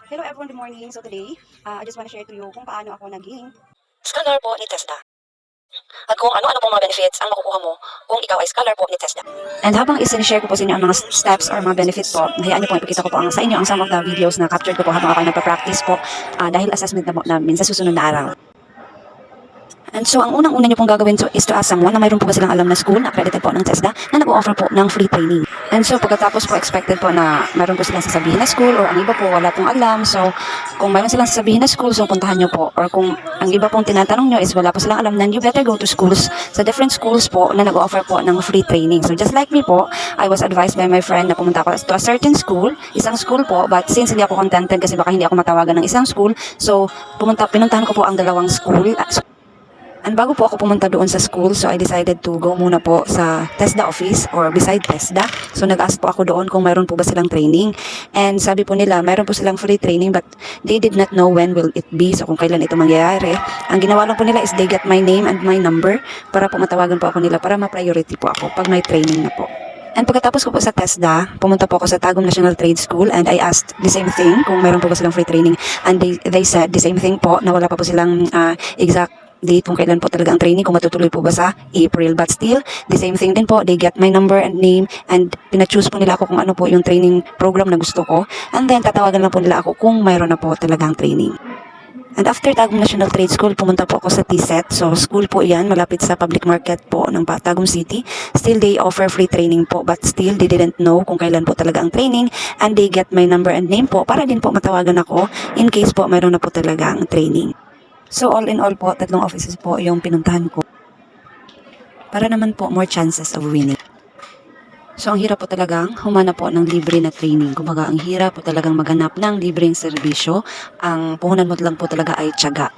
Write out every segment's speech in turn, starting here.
Hello everyone, good morning. So today, I just want to share to you kung paano ako naging Scholar po ni TESDA. At kung ano-ano pong mga benefits ang makukuha mo kung ikaw ay scholar po ni TESDA. And habang isin-share ko po sa inyo ang mga steps or mga benefit po, hayaan niyo po ipakita ko po sa inyo ang some of the videos na captured ko po habang ako ay nagpa-practice po dahil assessment na po namin sa susunod na araw. And so, ang unang-una nyo pong gagawin is to ask someone na mayroon po ba silang alam na school na accredited po ng TESDA na nag-o-offer po ng free training. And so, pagkatapos po expected po na mayroon po silang sasabihin na school or ang iba po wala pong alam. So, kung mayroon silang sasabihin na school, so puntahan nyo po. Or kung ang iba pong tinatanong nyo is wala po silang alam, then you better go to schools, sa different schools po na nag-o-offer po ng free training. So, just like me po, I was advised by my friend na pumunta ako to a certain school, isang school po, but since hindi ako contented kasi baka hindi ako matawagan ng isang school, so pinuntahan ko po ang dalawang school. And bago po ako pumunta doon sa school, so I decided to go muna po sa TESDA office or beside TESDA. So nag-ask po ako doon kung mayroon po ba silang training. And sabi po nila, mayroon po silang free training but they did not know when will it be. So kung kailan ito mangyayari. Ang ginawa lang po nila is they get my name and my number para po matawagan po ako nila para ma-priority po ako pag may training na po. And pagkatapos ko po sa TESDA, pumunta po ako sa Tagum National Trade School and I asked the same thing kung mayroon po ba silang free training. And they said the same thing po na wala pa po silang exact date kung kailan po talaga ang training, kung matutuloy po ba sa April. But still, the same thing din po, they get my number and name and pina-choose po nila ako kung ano po yung training program na gusto ko. And then, tatawagan lang po nila ako kung mayroon na po talagang training. And after Tagum National Trade School, pumunta po ako sa TSET. So, school po yan, malapit sa public market po ng Tagum City. Still, they offer free training po. But still, they didn't know kung kailan po talaga ang training. And they get my number and name po para din po matawagan ako in case po mayroon na po talaga ang training. So, all in all po, 3 offices po yung pinuntahan ko. Para naman po, more chances of winning. So, ang hirap po talagang humanap po ng libre na training. Kumbaga, ang hirap po talagang maghanap ng libreng serbisyo. Ang puhunan mo lang po talaga ay tiyaga.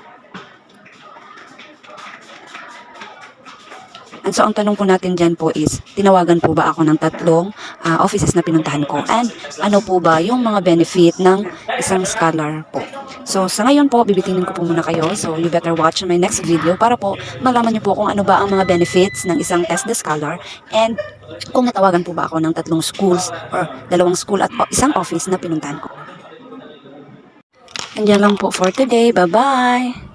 And so, ang tanong po natin dyan po is, tinawagan po ba ako ng 3 offices na pinuntahan ko? And ano po ba yung mga benefit ng isang scholar po? So, sa ngayon po, bibitinin ko po muna kayo. So, you better watch my next video para po malaman niyo po kung ano ba ang mga benefits ng isang TESDA scholar and kung natawagan po ba ako ng 3 schools or 2 school at isang office na pinuntahan ko. And yan lang po for today. Bye-bye!